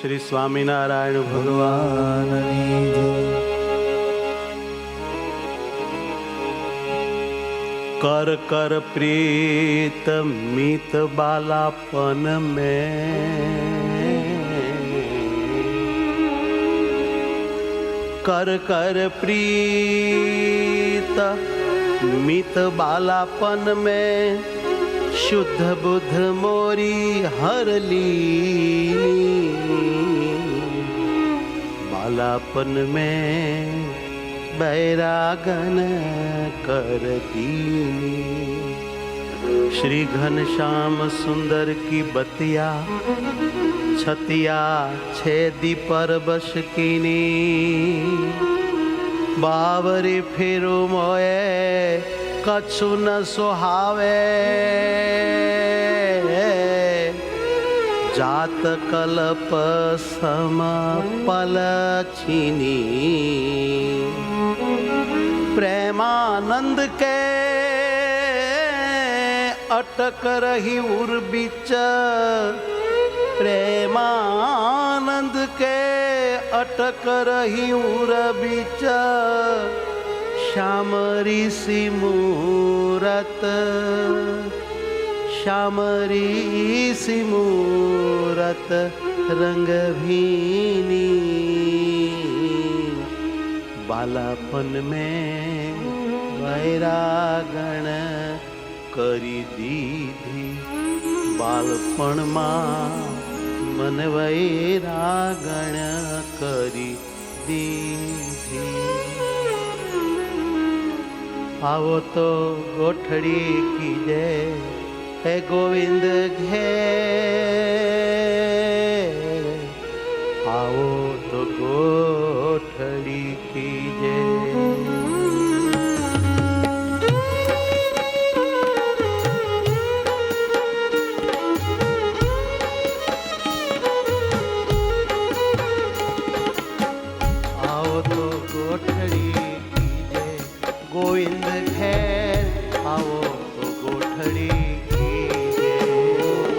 શ્રી સ્વામિનારાયણ ભગવાનની જય। कर कर प्रीत मीत बालापन में, कर कर प्रीत मीत बालापन में, शुद्ध बुद्ध मोरी हर लीनी। बालापन में बैरागन कर दीनी। श्री घनश्याम सुंदर की बतिया, छतिया छेदी पर बस कीनी। बावरी फेरू मोए कछु न सुहावे, जात कल्प सम पल छीनी। प्रेमानंद के अटक रही उर बीच, प्रेमानंद के अटक रही उर बीच। श्याम ऋषि मूरत, श्याम ऋषि मूरत रंग भीनी। बालापन में वैरागण करी दीधी। बालपण मां मन वैरागण करी दीधी। आवो तो गोठड़ी कीजे हे गोविंद घेर। आओ तो गोठड़ी कीजे। आओ तो गोठड़ी कीजे गोविंद घेर। आओ तो गोठड़ी कीजे।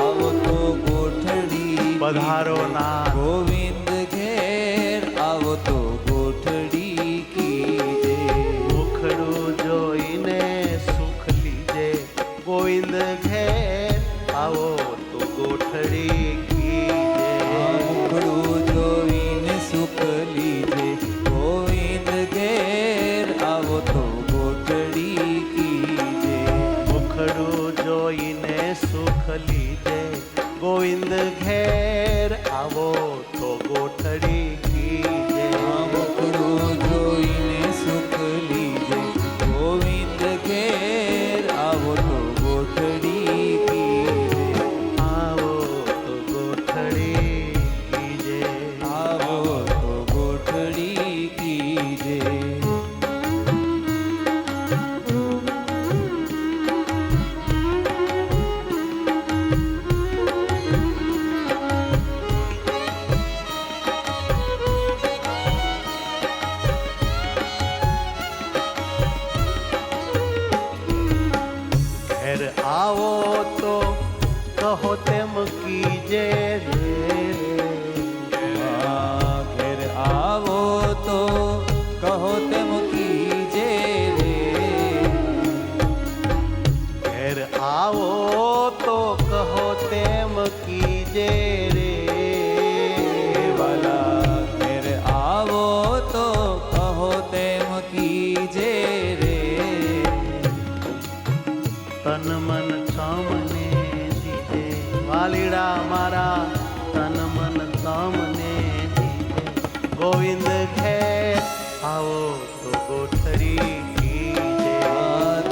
आओ तो गोठड़ी पधारो ना गोविंद घेर। आओ तो गोठड़ी कीजे। मुखड़ू जोईने सुख लीजे गोविंद घेर। आओ तो गोठड़ी कीजे। मुखड़ू जोईने सुख लीजे गोविंद घेर। आओ तो गोठड़ी कीजे। मुखड़ू जोईने सुख लीजे गोविंद घेर। आवो तो गोठड़ी कीजे। मुखड़ू जोईने सुख लीजे गोविंद घेर। आओ तो गोठड़ी कीजे। आवो तो गोठड़ी कीजे। आओ तो गोठड़ी कीजे। घेर आवो तो कहो तेम कीजे रे। घेर आवो तो कहो तेम कीजे रे। घेर आवो तो कहो तेम कीजे रे। वाला घेर आवो तो कहो तेम कीजे रे। तन मन सामने दीजे वालीड़ा मारा। तन मन सामने दीजे गोविंद घेर। आओ तो गोठड़ी कीजे।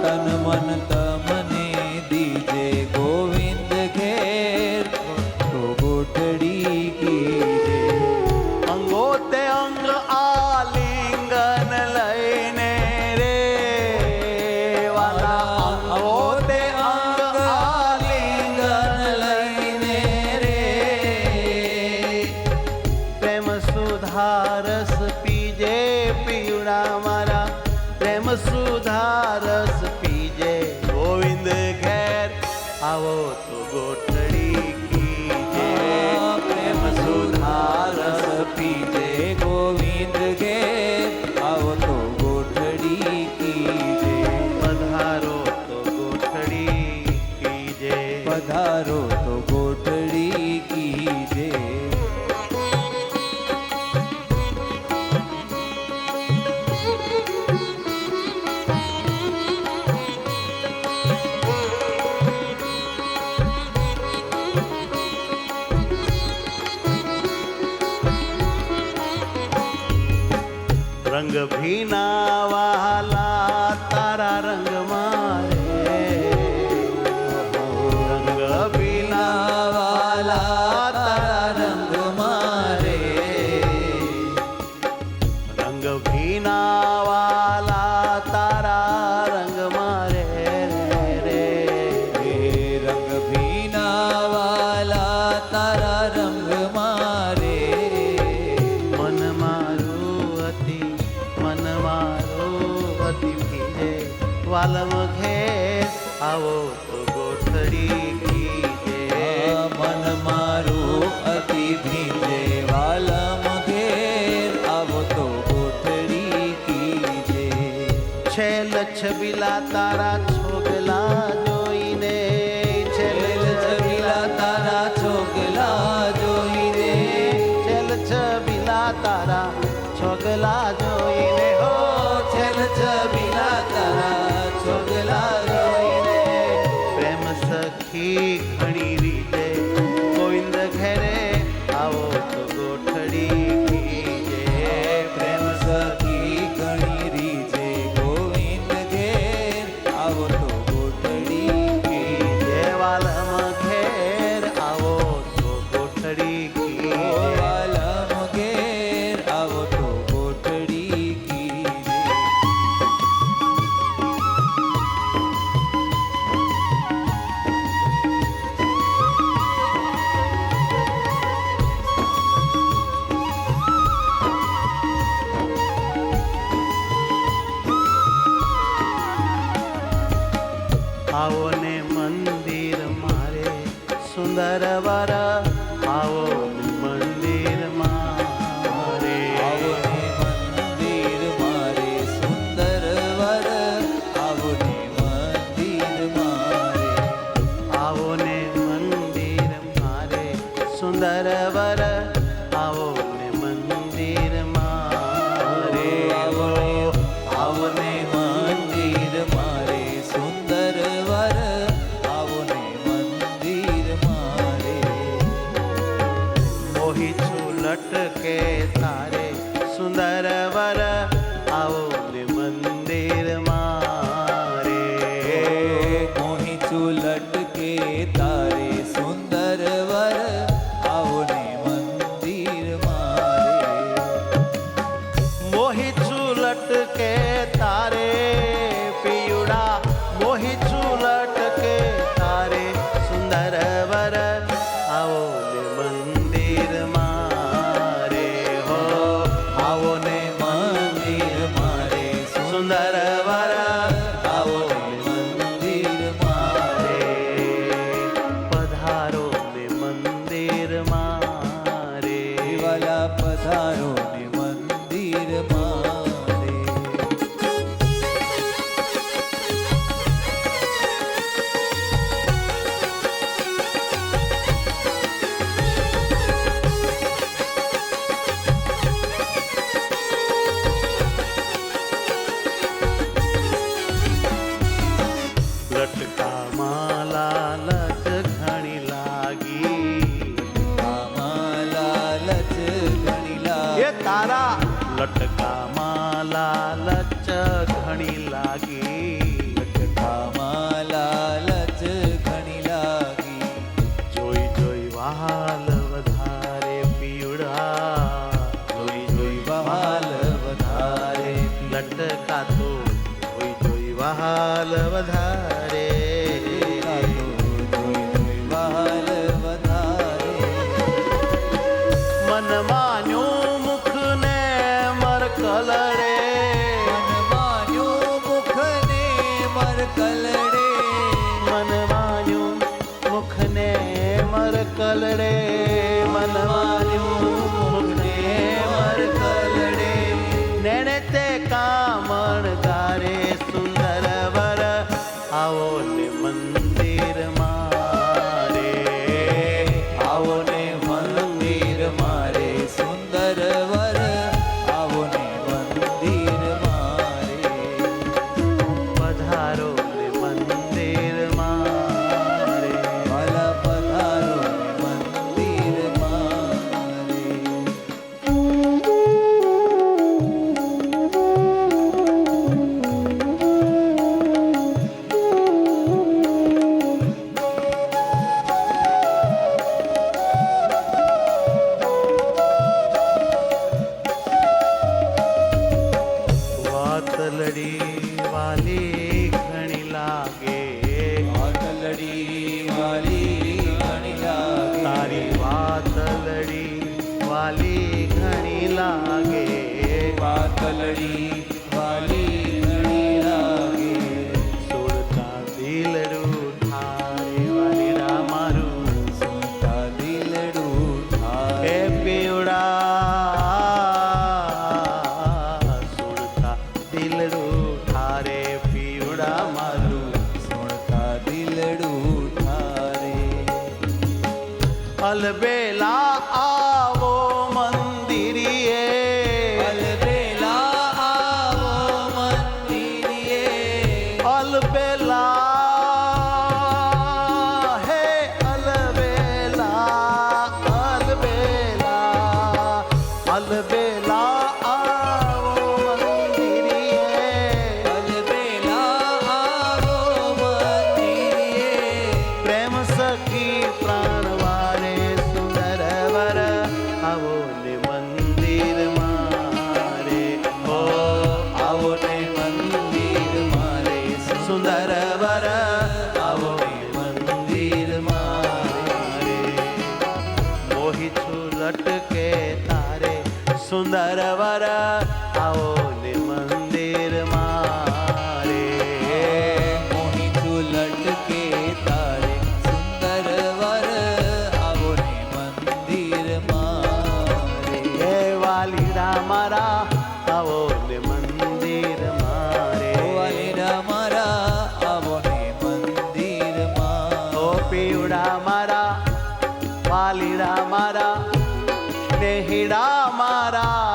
तन मन तमने दीजे गोविंद घेर। तो गोठड़ी कीजे। अंगो ते अंग आलिंगन लईने रे। वाला अंगो ते अंग आलिंगन लईने रे। प्रेम सुधारस पीजे पीड़ा मारा। प्रेम सुधारस पीजे गोविंद घेर। आओ तो गोठड़ी कीजे। प्रेम सुधार રંગ ભીના વાલા તારા રંગ મારે રંગ ભીના વાલા તારા રંગ મારે રંગ ભીના વાલા તારા રંગ મારે રે હે રંગ ભીના વાલા તારા રંગ મારે મન મારું અતિ ભીજે વાલમ ઘેર આવો તો ગોઠડી કીજે મન મારું અતિ ભીંજે વાલમ ઘેર આવો તો ગોઠડી કીજે છેલ છબીલા તારા છોગલા જોઈને છેલ છબીલા તારા છોકલા જોઈને છેલ છબીલા તારા છોગલા જોઈને હો છેલ છબીલા તારા છોકલા જોઈને પ્રેમ સખી ઘણી રીતે ગોવિંદ ઘેરે આવો તો ગોઠડી કીજે પ્રેમ સખી ઘણી રીજે ગોવિંદ ઘેર આવો તો ગોઠડી કીજે વાલમ ઘેર આવો તો ગોઠડી કીજે વાલમ ઘેર આવો તો ગોઠડી કીજે આવો ને મંદિર મારે સુંદર વર આવો ને મંદિર મારે આવો ને મંદિર મારે સુંદર વર આવો ને મંદિર મારે આવો ને મંદિર મારે સુંદર વર આવો ને મંદિર મારે આવો ને મંદિર મારે સુંદર વર આવો ને મંદિર મારે મોહી છું લટકે તારે સુંદર વર આવો ને મંદિર મારે મોહી છું લટકે તારે સુંદર વર આવો ને મંદિર મારે મોહી છું લટકે તારે પિયુડા મોહી છું લટકે તારે સુંદર વર આવો ને મંદિર મારે હો આવો ને મંદિર મારે સુંદર વર આવો ને મંદિર મારે પધારો ને મંદિર મારે વાલા પધારો ને મંદિર મારે લટકામાં લાલચ ઘણી લાગી આમાં લાલચ ઘણી લાગી. એ તારા લટકામાં લાલચ ઘણી લાગી લટકામાં લાલચ ઘણી લાગી. જોઈ જોઈ વહાલ વધારે પીવડા જોઈ જોઈ વહાલ વધારે લટકા તો જોઈ જોઈ વહાલ વધારે જોઈ જોઈ વહાલ વધારે. મન માન્યું મુખ ને મર કલડે મન માન્યું મુખને મર કલડે. મન માન્યું મુખ ને મર કલડે મન માન્યું મુખ ને મર કલડે નેણે તે કામણ ગારે સુંદર વર વાલી ઘણી લાગે વાતલડી વાલી ઘણી લાગે સુરતા દિલડું ઠારે વાલીડા મારું સુનતા દિલડું એ થાય પીવડા સુરતા દિલડું ઠારે પીવડા મારું સુનતા દિલડું ઠારે અલબેલા આવો મંદિરીએ અલબેલા આવો મંદિરે અલબેલા હે અલબેલા અલબેલા અલબેલા આવો મંદિરીએ અલબેલા આવો મંદિરે પ્રેમ સખી પ્રાણવારે સુંદર વર આવો ને મંદિર મારે ઓ આવો ને મંદિર મારે સુંદર વર આવો ને મંદિર મારે મોહી છું લટકે તારે સુંદર વર આવો ને મંદિર મારે મોહી છું લટકે તારે સુંદર વર આવો ને મંદિર મારે હે વાલીડા મારા આવો ને મંદિર મારે વાલીડા મારા આવો ને મંદિર ઓ પીવડા મારા વાલીડા મારા સ્નેહીડા મારા